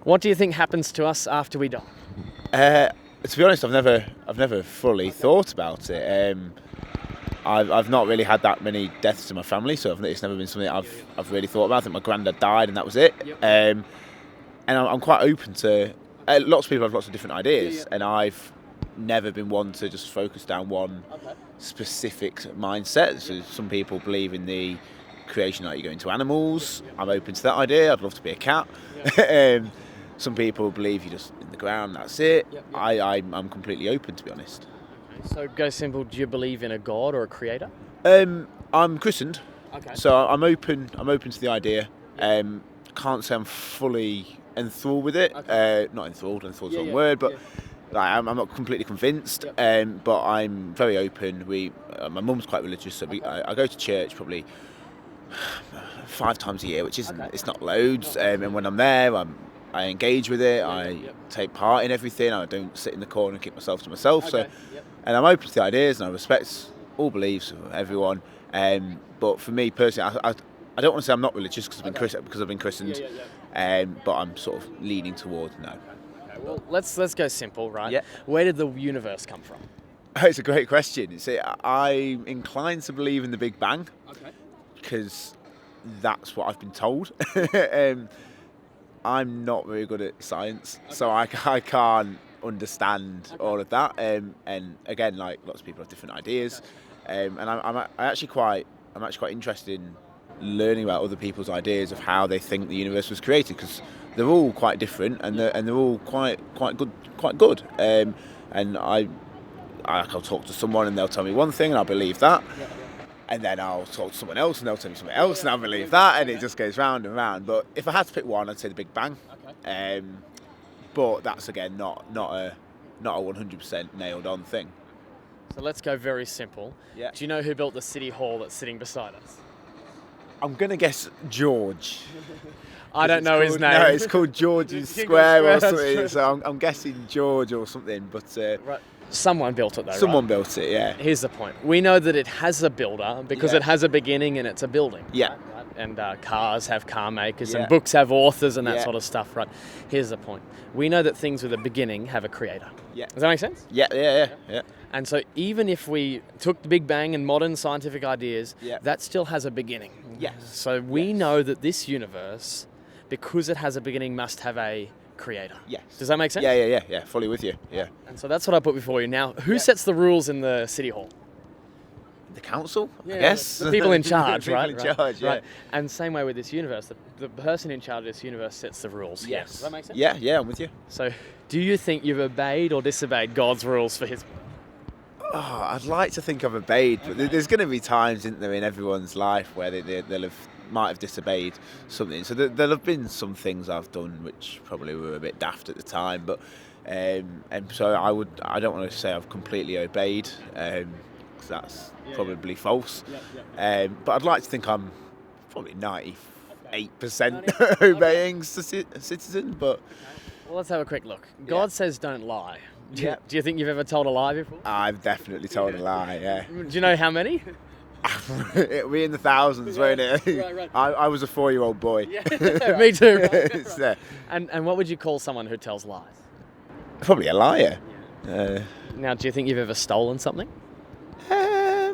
What do you think happens to us after we die? To be honest, I've never fully thought about it. I've not really had that many deaths in my family, so it's never been something I've really thought about. I think my granddad died, and that was it. And I'm quite open to. Lots of people have lots of different ideas, and I've never been one to just focus down one specific mindset. So some people believe in the creation, like you go into animals. I'm open to that idea. I'd love to be a cat. Some people believe you're just in the ground, that's it. I'm completely open, to be honest. So, go simple, do you believe in a God or a creator? I'm christened, so I'm open to the idea. Can't say I'm fully enthralled with it. Not enthralled, enthralled is the wrong word, but like, I'm not completely convinced. But I'm very open. My mum's quite religious, so I go to church probably 5 times a year, which isn't it's not loads. And when I'm there, I engage with it. I take part in everything. I don't sit in the corner and keep myself to myself. And I'm open to the ideas, and I respect all beliefs of everyone. But for me personally, I don't want to say I'm not religious because I've been christened. But I'm sort of leaning towards no. Okay, well, let's go simple, right? Yeah. Where did the universe come from? It's a great question. See, I'm inclined to believe in the Big Bang because that's what I've been told. I'm not very good at science, so I can't understand all of that. And again, like lots of people have different ideas, and I'm actually quite interested in learning about other people's ideas of how they think the universe was created, because they're all quite different and they're all quite good. And I'll talk to someone and they'll tell me one thing and I'll believe that. And then I'll talk to someone else and they'll tell me something else and I'll believe that, and it just goes round and round. But if I had to pick one, I'd say the Big Bang. But that's again not a 100% nailed on thing. So let's go very simple. Yeah. Do you know who built the city hall that's sitting beside us? I'm gonna guess George. I don't know his name. No, it's called George's Square or something. So I'm guessing George or something. But right. Someone built it though. Someone built it, yeah. Here's the point. We know that it has a builder because it has a beginning and it's a building. Yeah. Right? And cars have car makers and books have authors and that sort of stuff, right? Here's the point. We know that things with a beginning have a creator. Yeah. Does that make sense? Yeah. And so even if we took the Big Bang and modern scientific ideas, that still has a beginning. Yes. So we know that this universe, because it has a beginning, must have a creator. Yes. Does that make sense? Yeah. Fully with you. Yeah. And so that's what I put before you. Now, who sets the rules in the city hall? The council, I guess. The people in charge, right? People in charge, yeah. Right. And same way with this universe, the person in charge of this universe sets the rules. Yes. Does that make sense? Yeah, I'm with you. So, do you think you've obeyed or disobeyed God's rules for his? Oh, I'd like to think I've obeyed, but there's going to be times, isn't there, in everyone's life where might have disobeyed something. So there'll have been some things I've done which probably were a bit daft at the time, but and so I don't want to say I've completely obeyed, because that's probably false. But I'd like to think I'm probably 98% obeying citizen. But well, let's have a quick look. God says don't lie. Do you think you've ever told a lie before? I've definitely told a lie. Yeah. Do you know how many? It'll be in the thousands, won't it? Right. I was a 4-year-old boy. Yeah, me too. It's there. And what would you call someone who tells lies? Probably a liar. Now, do you think you've ever stolen something? I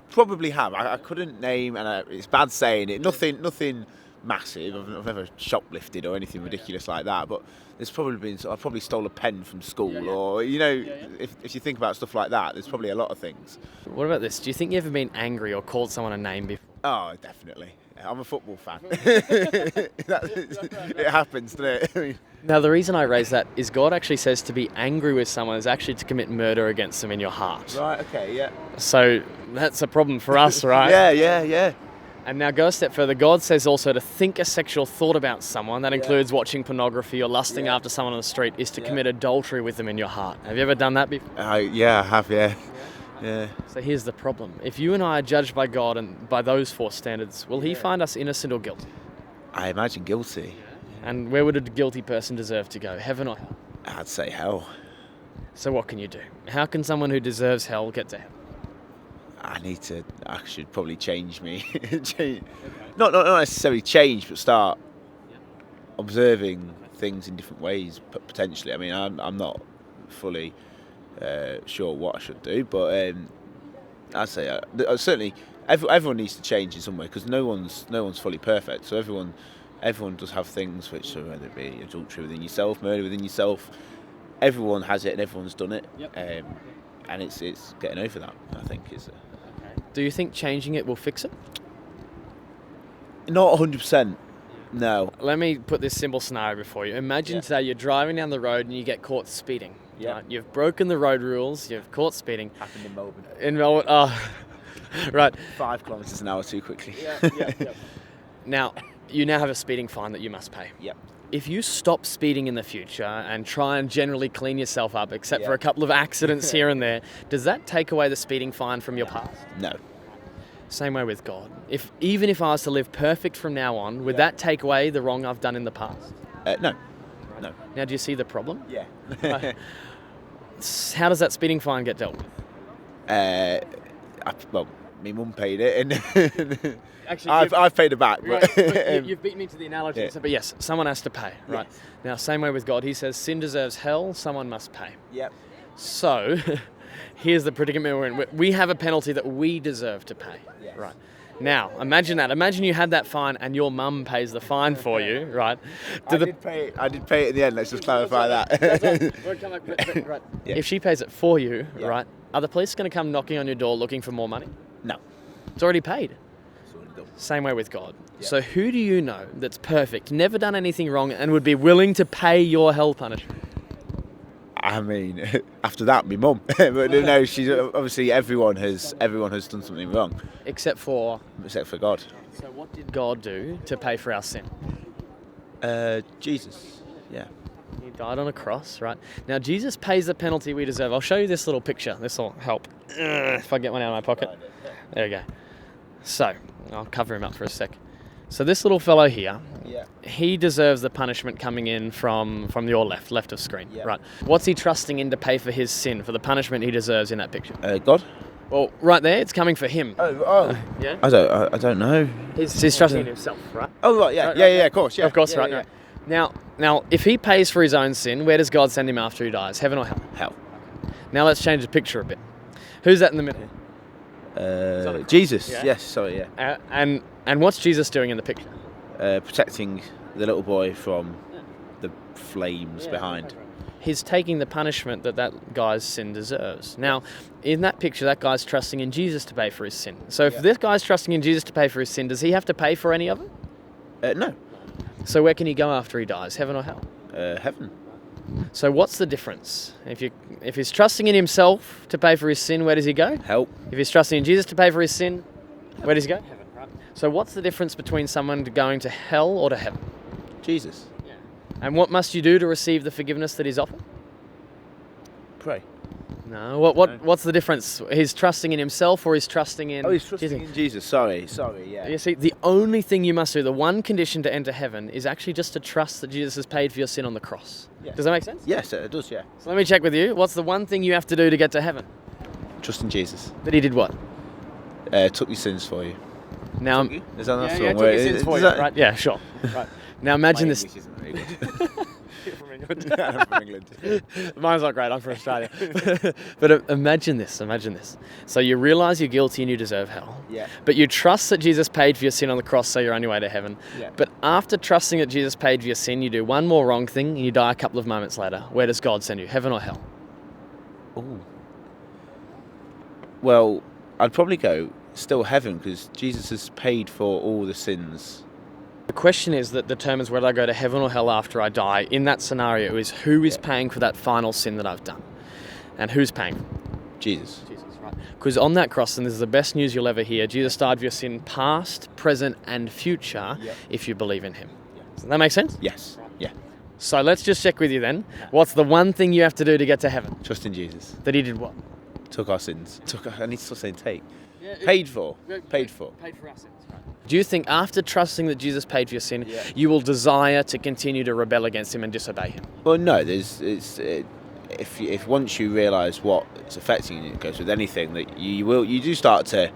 probably have. I couldn't name, and it's bad saying it. Nothing massive. I've never shoplifted or anything ridiculous like that. But there's probably been. I probably stole a pen from school, or if you think about stuff like that, there's probably a lot of things. What about this? Do you think you've ever been angry or called someone a name before? Oh, definitely. I'm a football fan. It happens, doesn't it? Now, the reason I raise that is God actually says to be angry with someone is actually to commit murder against them in your heart. Right. Okay. Yeah. So that's a problem for us, right? Yeah. And now go a step further. God says also to think a sexual thought about someone, that includes watching pornography or lusting after someone on the street, is to commit adultery with them in your heart. Have you ever done that before? Yeah, I have, yeah. So here's the problem. If you and I are judged by God and by those 4 standards, will he find us innocent or guilty? I imagine guilty. And where would a guilty person deserve to go, heaven or hell? I'd say hell. So what can you do? How can someone who deserves hell get to hell? I should probably change me. Not necessarily change, but start observing things in different ways, potentially. I mean, I'm not fully sure what I should do, but I'd say certainly everyone needs to change in some way, because no one's fully perfect. So everyone does have things which, whether it be adultery within yourself, murder within yourself, everyone has it and everyone's done it. Yep. And it's getting over that, I think. Do you think changing it will fix it? Not 100%. No. Let me put this simple scenario before you. Imagine today you're driving down the road and you get caught speeding. Yeah. Right? You've broken the road rules. You've caught speeding. Happened in Melbourne. In Melbourne. Oh, right. 5 kilometres an hour too quickly. Yeah. Now, you now have a speeding fine that you must pay. Yep. If you stop speeding in the future and try and generally clean yourself up, except for a couple of accidents here and there, does that take away the speeding fine from your past? No. Same way with God. Even if I was to live perfect from now on, would that take away the wrong I've done in the past? No. No. Now, do you see the problem? Yeah. How does that speeding fine get dealt with? Well, my mum paid it, and Actually, I've paid it back. But you've beat me to the analogy. But yes, someone has to pay, right? Yes. Now, same way with God. He says sin deserves hell, someone must pay. Yep. So, here's the predicament we're in. We have a penalty that we deserve to pay, Yes. right? Now, imagine that. Imagine you had that fine and your mum pays the fine for you, right? I did pay it in the end. Let's just clarify that. Right. Yeah. If she pays it for you, right, are the police going to come knocking on your door looking for more money? No. It's already paid. It's already done. Same way with God. Yeah. So who do you know that's perfect, never done anything wrong, and would be willing to pay your hell punishment? I mean, after that, my mum. But no, she's obviously everyone has done something wrong, Except for God. So what did God do to pay for our sin? Jesus. Yeah. He died on a cross, right? Now Jesus pays the penalty we deserve. I'll show you this little picture. This will help. If I get one out of my pocket. There we go. So I'll cover him up for a sec. So this little fellow here, he deserves the punishment coming in from your left of screen, right? What's he trusting in to pay for his sin, for the punishment he deserves in that picture? God. Well, right there, it's coming for him. Oh. Yeah. I don't know. He's trusting in himself, right? Oh right, yeah, of course, yeah. Of course, yeah, right. yeah. Right. Now, if he pays for his own sin, where does God send him after he dies? Heaven or hell? Hell. Now let's change the picture a bit. Who's that in the middle? Jesus. Yeah. Yes. Sorry. Yeah. And what's Jesus doing in the picture? Protecting the little boy from the flames behind. He's taking the punishment that guy's sin deserves. Now, in that picture, that guy's trusting in Jesus to pay for his sin. So if this guy's trusting in Jesus to pay for his sin, does he have to pay for any of it? No. So where can he go after he dies? Heaven or hell? Heaven. So what's the difference? If he's trusting in himself to pay for his sin, where does he go? Hell. If he's trusting in Jesus to pay for his sin, where does he go? Heaven, right? So what's the difference between someone going to hell or to heaven? Jesus. Yeah. And what must you do to receive the forgiveness that he's offered? Pray. No. What's the difference? He's trusting in himself or he's trusting in... Oh, he's trusting in Jesus. Sorry, yeah. You see, the only thing you must do, the one condition to enter heaven, is actually just to trust that Jesus has paid for your sin on the cross. Yeah. Does that make sense? Yes, it does, yeah. So let me check with you. What's the one thing you have to do to get to heaven? Trust in Jesus. That he did what? Took your sins for you. Now, Is that took the wrong your word? sins for you, right? Yeah, sure. Right. Now imagine this. English isn't very good. You're from England. I'm from England. Mine's not great. I'm from Australia. But imagine this. So you realise you're guilty and you deserve hell. Yeah. But you trust that Jesus paid for your sin on the cross, so you're on your way to heaven. Yeah. But after trusting that Jesus paid for your sin, you do one more wrong thing and you die a couple of moments later. Where does God send you? Heaven or hell? Ooh. Well, I'd probably go still heaven, because Jesus has paid for all the sins. The question is that determines whether I go to heaven or hell after I die. In that scenario is who is paying for that final sin that I've done? And who's paying? Jesus. Jesus, right. Because on that cross, and this is the best news you'll ever hear, Jesus died for your sin past, present and future if you believe in him. Does that make sense? Yes. Yeah. So let's just check with you then. What's the one thing you have to do to get to heaven? Trust in Jesus. That he did what? Took our sins. I need to stop saying take. Paid for. Paid for our sins. Right. Do you think after trusting that Jesus paid for your sin, you will desire to continue to rebel against him and disobey him? Well, no. If once you realise what it's affecting you, it goes with anything, that you do start to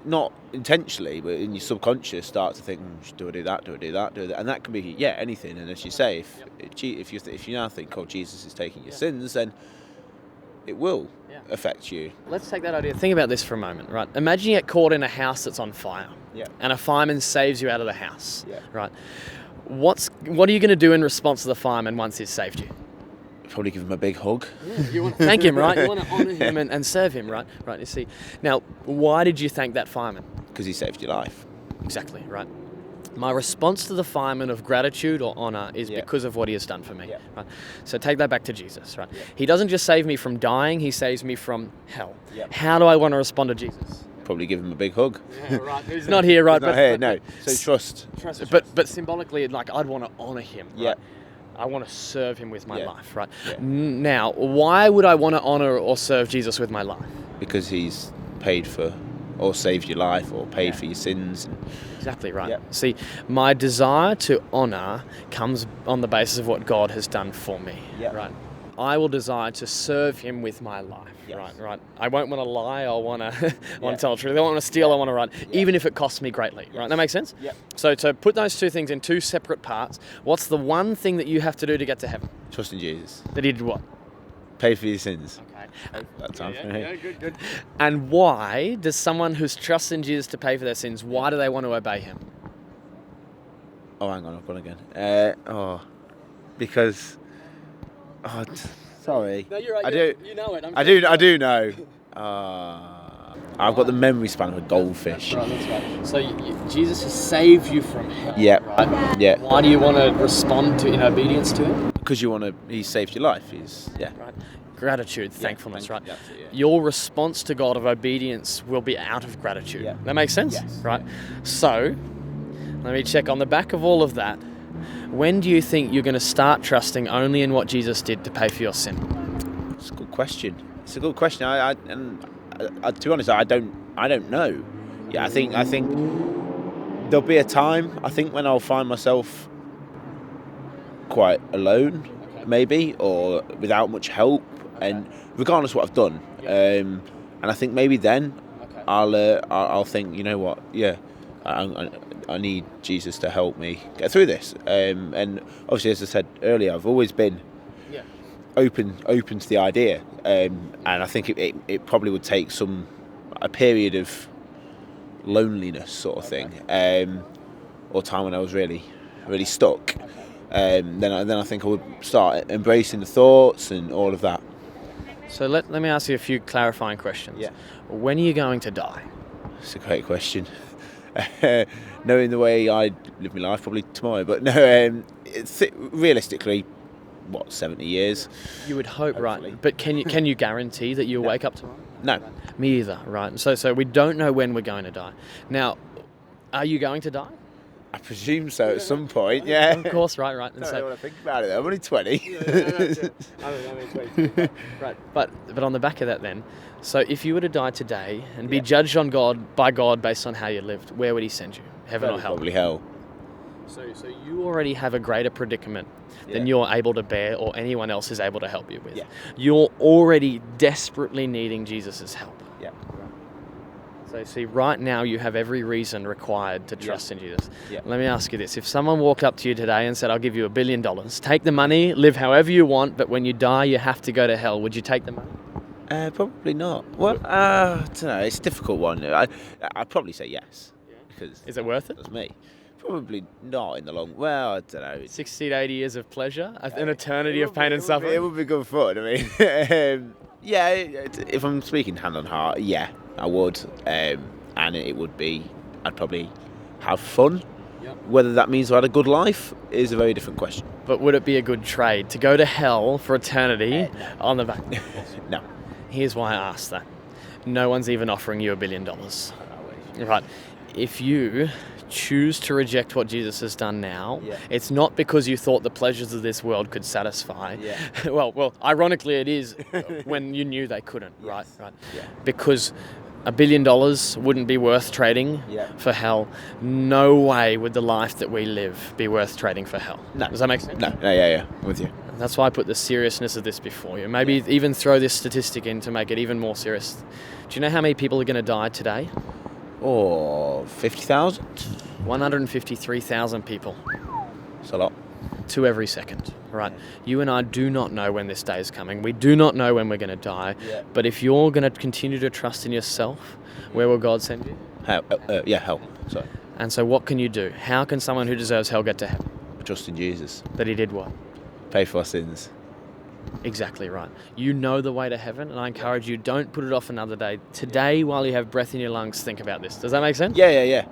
not intentionally, but in your subconscious, start to think, do I do that? Do I do that? Do I do that? And that can be anything. And as you say, if you now think, oh, Jesus is taking your sins, then it will affect you. Let's take that idea. Think about this for a moment, right? Imagine you get caught in a house that's on fire, and a fireman saves you out of the house, right? What are you going to do in response to the fireman once he's saved you? Probably give him a big hug. You want to thank him, right? You want to honour him and serve him, right? Right. You see. Now, why did you thank that fireman? Because he saved your life. Exactly, right. My response to the fireman of gratitude or honour is because of what he has done for me. Right? So take that back to Jesus, right? He doesn't just save me from dying, he saves me from hell. How do I want to respond to Jesus? Probably give him a big hug. Yeah, right. He's not here, right? He's not here, no. So trust. But symbolically, like, I'd want to honour him, right? I want to serve him with my life, right? Now, why would I want to honour or serve Jesus with my life? Because he's paid for or saved your life or paid for your sins. Exactly right. See, my desire to honour comes on the basis of what God has done for me, right? I will desire to serve him with my life, right? I won't want to lie, I want to tell the truth. I don't want to steal, I want to run, even if it costs me greatly, right? That makes sense? So to put those two things in two separate parts, what's the one thing that you have to do to get to heaven? Trust in Jesus. That he did what? Pay for your sins. Okay. That sounds right. Good. And why does someone who's trusted in Jesus to pay for their sins, why do they want to obey him? Oh, hang on, I've gone again. Because... Oh, sorry. No, you're right. You know it. I do know. I've got the memory span of a goldfish. That's right. So Jesus has saved you from hell. Right? Yeah. Why do you want to respond in obedience to him? Because he saved your life. Right. Gratitude, thankfulness, right? Yeah. Your response to God of obedience will be out of gratitude. That makes sense? Yes. Right? So, let me check on the back of all of that. When do you think you're going to start trusting only in what Jesus did to pay for your sin? It's a good question. To be honest, I don't know. Yeah, I think there'll be a time, I think, when I'll find myself quite alone, maybe, or without much help, and regardless of what I've done. And I think maybe then I'll think, you know what? Yeah, I need Jesus to help me get through this. And obviously, as I said earlier, I've always been open to the idea. And I think it probably would take a period of loneliness sort of thing, or time when I was really, really stuck. Then I think I would start embracing the thoughts and all of that. So let me ask you a few clarifying questions. When are you going to die? It's a great question. Knowing the way I live my life, probably tomorrow. But no, realistically, 70 years? You would hope, hopefully. Right? But can you guarantee that you'll wake up tomorrow? No. Me either, right? So we don't know when we're going to die. Now, are you going to die? I presume so at some point, yeah. Of course, right. And I don't want to think about it. I'm only 20. I'm 20. Right, but on the back of that then, so if you were to die today and be judged by God based on how you lived, where would he send you? Heaven or hell? Probably hell. So you already have a greater predicament than you're able to bear or anyone else is able to help you with. You're already desperately needing Jesus' help. So see, right now you have every reason required to trust in Jesus. Let me ask you this. If someone walked up to you today and said, I'll give you $1 billion, take the money, live however you want, but when you die, you have to go to hell, would you take the money? Probably not. Well, I don't know. It's a difficult one. I'd probably say yes. Because is it worth it? That's me. Probably not in the long... Well, I don't know. 60 to 80 years of pleasure? An eternity of pain and suffering? It would be good fun. I mean, if I'm speaking hand on heart, I would. And it would be... I'd probably have fun. Whether that means I had a good life is a very different question. But would it be a good trade to go to hell for eternity on the back? No. Here's why I asked that. No one's even offering you $1 billion. Right. If you choose to reject what Jesus has done now, it's not because you thought the pleasures of this world could satisfy. Well, ironically it is when you knew they couldn't, right? Because $1 billion wouldn't be worth trading for hell. No way would the life that we live be worth trading for hell. No. Does that make sense? No, I'm with you. That's why I put the seriousness of this before you. Maybe even throw this statistic in to make it even more serious. Do you know how many people are going to die today? Or 50,000? 153,000 people. It's a lot. 2 every second, right? You and I do not know when this day is coming. We do not know when we're going to die. Yeah. But if you're going to continue to trust in yourself, where will God send you? Hell. Hell. Sorry. And so what can you do? How can someone who deserves hell get to heaven? Trust in Jesus. That he did what? Pay for our sins. Exactly right. You know the way to heaven, and I encourage you, don't put it off another day. Today, while you have breath in your lungs, think about this. Does that make sense? Yeah.